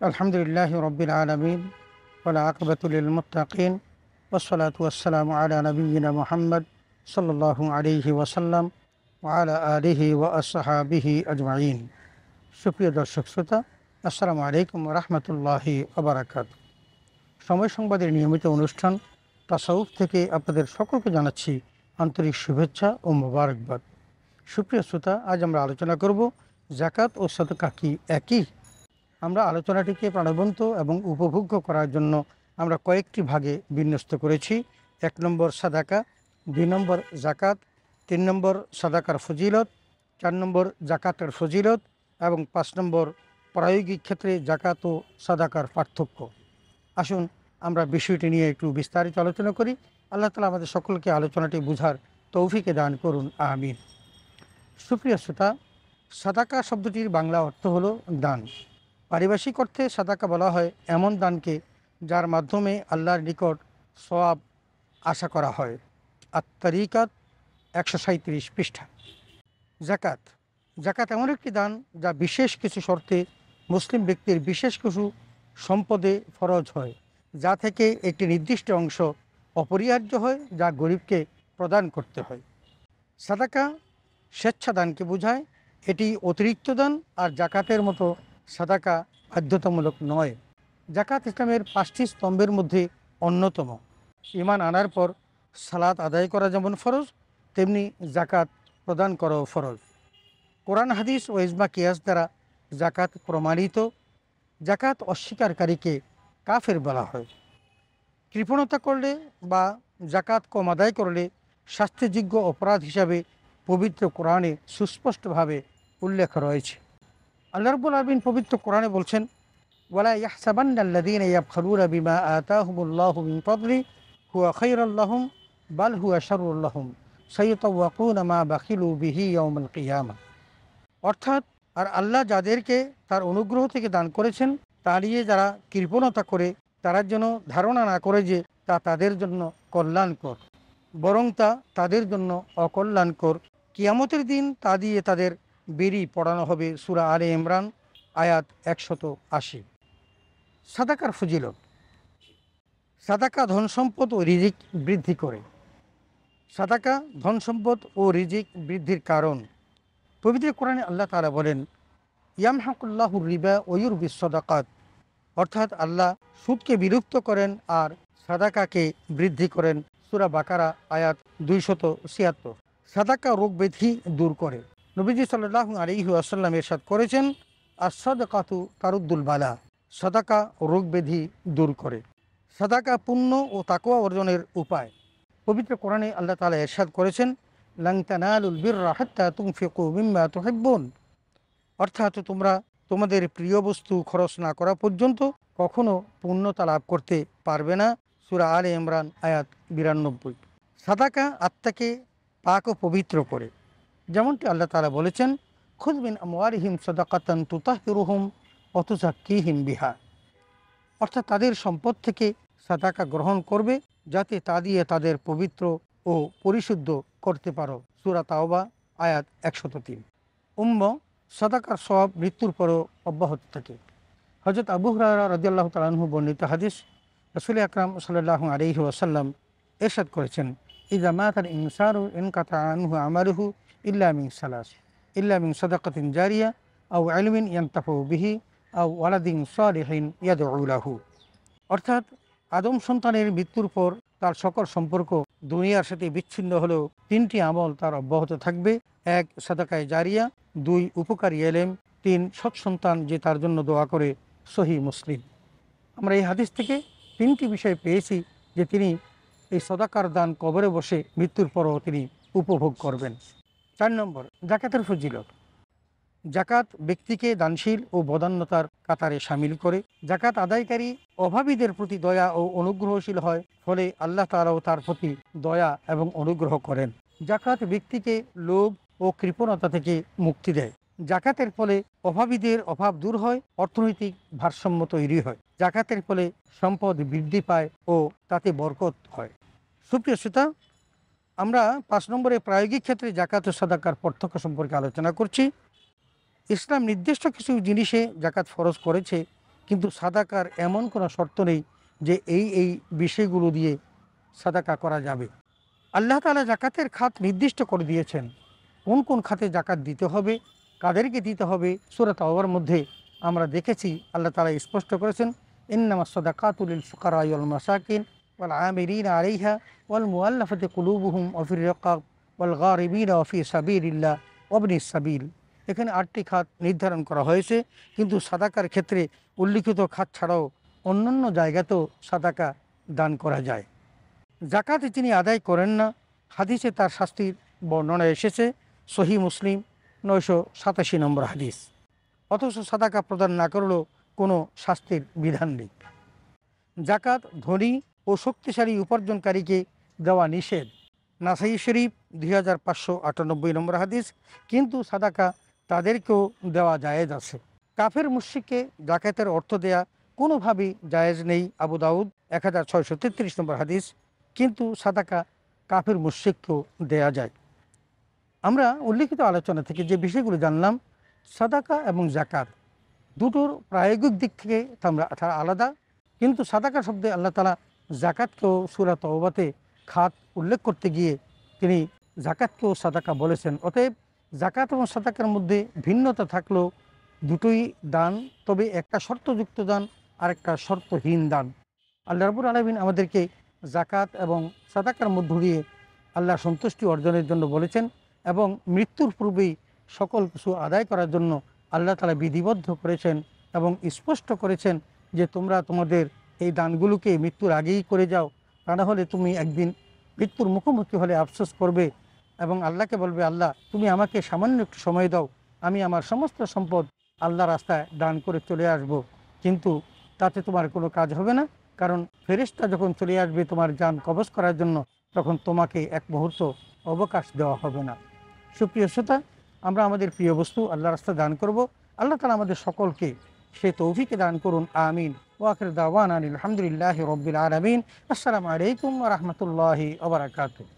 আলহামদুলিল্লাহি রব্বিল আলামিন ওয়াল আকিবাতু লিল মুত্তাকিন ওয়াসসালাতু ওয়াসসালামু আলা নাবিয়্যিনা মুহাম্মদ সাল্লাল্লাহু আলাইহি ওয়াসাল্লাম ওয়া আলা আলিহি ওয়া আসহাবিহি আজমাইন। সুপ্রিয় দর্শক শ্রোতা, আসসালামু আলাইকুম ওয়া রাহমাতুল্লাহি ওয়া বারাকাতুহু। সময় সংবাদের নিয়মিত অনুষ্ঠান তাসাউফ থেকে আপনাদের সকলকে জানাচ্ছি আন্তরিক শুভেচ্ছা ও মোবারকবাদ। সুপ্রিয় শ্রোতা, আজ আমরা আলোচনা করব যাকাত ও সাদাকা কি একই? আমরা আলোচনাটিকে প্রাণবন্ত এবং উপভোগ্য করার জন্য আমরা কয়েকটি ভাগে বিন্যস্ত করেছি। 1 নম্বর সাদাকা, 2 নম্বর জাকাত, 3 নম্বর সাদাকার ফজিলত, 4 নম্বর জাকাতের ফজিলত এবং 5 নম্বর প্রায়োগিক ক্ষেত্রে জাকাত ও সাদাকার পার্থক্য। আসুন আমরা বিষয়টি নিয়ে একটু বিস্তারিত আলোচনা করি। আল্লাহ তাআলা আমাদের সকলকে আলোচনাটি বুঝার তৌফিকে দান করুন, আমিন। সুপ্রিয় শ্রোতা, সাদাকা শব্দটির বাংলা অর্থ হলো দান। পারিভাষিক অর্থে সাদাকা বলা হয় এমন দানকে যার মাধ্যমে আল্লাহর নিকট সওয়াব আশা করা হয়। আত-তারিকাত 137 পৃষ্ঠা। জাকাত, জাকাত এমন একটি দান যা বিশেষ কিছু শর্তে মুসলিম ব্যক্তির বিশেষ কিছু সম্পদে ফরজ হয়, যা থেকে একটি নির্দিষ্ট অংশ অপরিহার্য হয়, যা গরিবকে প্রদান করতে হয়। সাদাকা স্বেচ্ছাদানকে বোঝায়, এটি অতিরিক্ত দান, আর জাকাতের মতো সাদাকা বাধ্যতামূলক নয়। জাকাত ইসলামের 5টি স্তম্ভের মধ্যে অন্যতম। ঈমান আনার পর সালাত আদায় করা যেমন ফরজ, তেমনি জাকাত প্রদান করাও ফরজ। কোরআন, হাদিস ও ইজমা কিয়াস দ্বারা জাকাত প্রমাণিত। জাকাত অস্বীকারীকে কাফের বলা হয়। কৃপণতা করলে বা জাকাত কম আদায় করলে শাস্তিযোগ্য অপরাধ হিসাবে পবিত্র কোরআনে সুস্পষ্টভাবে উল্লেখ রয়েছে। আল্লাহ রাব্বুল আলামিন পবিত্র কোরআনে বলছেন, ওয়ালা ইয়াহসাবান্নাল্লাযীনা ইয়াবখালুনা বিমা আতাহুমুল্লাহু মিন ফাদলি হুয়া খায়রাল লাহুম বাল হুয়া শাররুল লাহুম সাইয়ুতাওয়াকুনা মা বাখিলু বিহি ইয়াউমাল কিয়ামা। অর্থাৎ, আর আল্লাহ যাদেরকে তার অনুগ্রহ থেকে দান করেছেন তা নিয়ে যারা কৃপণতা করে, তারা যেন ধারণা না করে যে তা তাদের জন্য কল্যাণকর, বরং তা তাদের জন্য অকল্যাণকর। কিয়ামতের দিন তা দিয়ে তাদের বেরি পড়ানো হবে। সূরা আলে ইমরান আয়াত 180। সাদাকার ফজিলত। সাদাকা ধন সম্পদ ও রিজিক বৃদ্ধি করে। সাদাকা ধন সম্পদ ও রিজিক বৃদ্ধির কারণ। পবিত্র কোরআনে আল্লাহ তাআলা বলেন, ইয়ামহাকুল্লাহুর রিবা ওয়া ইউরবিস সাদাকাত। অর্থাৎ আল্লাহ সুদকে বিলুপ্ত করেন আর সাদাকাকে বৃদ্ধি করেন। সূরা বাকারা আয়াত 276। সাদাকা রোগ ব্যাধি দূর করে। নবীজি সাল্লাল্লাহু আলাইহি ওয়াসাল্লাম ইরশাদ করেছেন, আস-সাদাকাতু তারুদ্দুল বালা। সাদাকা রোগ ব্যাধি দূর করে। সাদাকা পুণ্য ও তাকওয়া অর্জনের উপায়। পবিত্র কোরআনে আল্লাহ তাআলা ইরশাদ করেছেন, লান তানালুল বিররা হাত্তা তুনফিকু মিম্মা তুহিব্বুন। অর্থাৎ তোমরা তোমাদের প্রিয় বস্তু খরচ না করা পর্যন্ত কখনো পূর্ণতা লাভ করতে পারবে না। সূরা আলে ইমরান আয়াত 92। সাদাকা আত্মাকে পাক ও পবিত্র করে। যেমনটি আল্লাহ তাআলা বলেছেন, খুয মিন আমওয়ালিহিম সাদাকাতান তুতাহহিরুহুম ওয়া তুযাক্কিহিম বিহা। অর্থাৎ তাদের সম্পদ থেকে সাদাকা গ্রহণ করবে, যাতে তা দিয়ে তাদের পবিত্র ও পরিশুদ্ধ করতে পারো। সূরা তাওবা আয়াত 103। সাদাকার সওয়াব মৃত্যুর পরও অব্যাহত থাকে। হযরত আবু হুরায়রা রাদিয়াল্লাহু তাআলা আনহু বর্ণিত হাদিস, রাসূল আকরাম সাল্লাল্লাহু আলাইহি ওয়াসাল্লাম ইরশাদ করেছেন, ইযা মাতাল ইনসানু ইনকাতা আনহু আমালুহু ইল্লা মিন সালাস, ইল্লা মিন সাদাকাতিন জারিয়া আও ইলমিন ইয়ানতাফু বিহি আও ওয়ালাদিন সালিহিন ইয়াদউ লাহু। অর্থাৎ আদম সন্তানের মৃত্যুর পর তার সকল সম্পর্ক দুনিয়ার সাথে বিচ্ছিন্ন হলেও 3টি আমল তার অব্যাহত থাকবে। 1 সাদাকায়ে জারিয়া, 2 উপকারী এলেম, 3 সৎ সন্তান যে তার জন্য দোয়া করে। সহিহ মুসলিম। আমরা এই হাদিস থেকে 3টি বিষয় পেয়েছি যে তিনি এই সাদাকার দান কবরে বসে মৃত্যুর পরও তিনি উপভোগ করবেন। 4 নম্বর জাকাতের ফজিলত। জাকাত ব্যক্তিকে দানশীল ও বদান্যতার কাতারে সামিল করে। জাকাত আদায়কারী অভাবীদের প্রতি দয়া ও অনুগ্রহশীল হয়, ফলে আল্লাহ তাআলাও তার প্রতি দয়া এবং অনুগ্রহ করেন। জাকাত ব্যক্তিকে লোভ ও কৃপণতা থেকে মুক্তি দেয়। জাকাতের ফলে অভাবীদের অভাব দূর হয়, অর্থনৈতিক ভারসাম্য তৈরি হয়। জাকাতের ফলে সম্পদ বৃদ্ধি পায় ও তাতে বরকত হয়। সুপ্রিয় শ্রোতা, আমরা 5 নম্বরে প্রায়োগিক ক্ষেত্রে জাকাত ও সাদাকার পার্থক্য সম্পর্কে আলোচনা করছি। ইসলাম নির্দিষ্ট কিছু জিনিসে জাকাত ফরজ করেছে, কিন্তু সাদাকার এমন কোনো শর্ত নেই যে এই বিষয়গুলো দিয়ে সাদাকা করা যাবে। আল্লাহ তাআলা জাকাতের খাত নির্দিষ্ট করে দিয়েছেন, কোন কোন খাতে জাকাত দিতে হবে, কাদেরকে দিতে হবে। সূরা তাওবার মধ্যে আমরা দেখেছি আল্লাহ তাআলা স্পষ্ট করেছেন, ইন্নামাস সাদাকাতু লিল ফুকারা ওয়াল মাসাকিন ওয়াল আমিলিনা আলাইহা ওয়াল মুআল্লাফাতি কুলুবুহুম ওয়া ফির রিকাব ওয়াল গারিমিনা ওয়া ফি সাবিলিল্লাহ ওয়া ইবনিস সাবিল। এখানে 8টি খাত নির্ধারণ করা হয়েছে, কিন্তু সাদাকার ক্ষেত্রে উল্লিখিত খাত ছাড়াও অন্যান্য জায়গাতেও সাদাকা দান করা যায়। জাকাত যিনি আদায় করেন না, হাদিসে তার শাস্তির বর্ণনা এসেছে, সহিহ মুসলিম 987 নম্বর হাদিস। অথচ সাদাকা প্রদান না করলেও কোনো শাস্তির বিধান নেই। জাকাত ধনী ও শক্তিশালী উপার্জনকারীকে দেওয়া নিষেধ, নাসাই শরীফ 2598 নম্বর হাদিস, কিন্তু সাদাকা তাদেরকেও দেওয়া জায়েজ আছে। কাফের মুশরিককে জাকাতের অর্থ দেয়া কোনোভাবেই জায়েজ নেই, আবু দাউদ 1633 নম্বর হাদিস, কিন্তু সাদাকা কাফের মুশরিককেও দেয়া যায়। আমরা উল্লিখিত আলোচনা থেকে যে বিষয়গুলো জানলাম, সাদাকা এবং জাকাত দুটোর প্রায়োগিক দিক থেকে তারা আলাদা, কিন্তু সাদাকা শব্দে আল্লাহ তাআলা জাকাতকেও সূরা তাওবাতে খাত উল্লেখ করতে গিয়ে তিনি জাকাতকেও সাদাকা বলেছেন। অতএব জাকাত এবং সাদাকার মধ্যে ভিন্নতা থাকলেও দুটোই দান, তবে একটা শর্তযুক্ত দান আর একটা শর্তহীন দান। আল্লাহ রাব্বুল আলামিন আমাদেরকে জাকাত এবং সাদাকার মধ্য দিয়ে আল্লাহর সন্তুষ্টি অর্জনের জন্য বলেছেন, এবং মৃত্যুর পূর্বেই সকল কিছু আদায় করার জন্য আল্লাহ তাআলা বিধিবদ্ধ করেছেন এবং স্পষ্ট করেছেন যে তোমরা তোমাদের এই দানগুলোকে মৃত্যুর আগেই করে যাও, তা না হলে তুমি একদিন মৃত্যুর মুখোমুখি হলে আফসোস করবে এবং আল্লাহকে বলবে, আল্লাহ তুমি আমাকে সামান্য একটু সময় দাও, আমি আমার সমস্ত সম্পদ আল্লাহ রাস্তায় দান করে চলে আসব। কিন্তু তাতে তোমার কোনো কাজ হবে না, কারণ ফেরেশতা যখন চলে আসবে তোমার জান কবজ করার জন্য, তখন তোমাকে এক মুহূর্ত অবকাশ দেওয়া হবে না। সুপ্রিয় শ্রোতা, আমরা আমাদের প্রিয় বস্তু আল্লাহ রাস্তায় দান করব। আল্লাহ তাআলা আমাদের সকলকে সে তৌফিক দান করুন, আমিন। ওয়া আখিরু দাওয়ানা আলহামদুলিল্লাহি রাব্বিল আলামিন। আসসালামু আলাইকুম ওয়া রাহমাতুল্লাহি ওয়া বারাকাতুহু।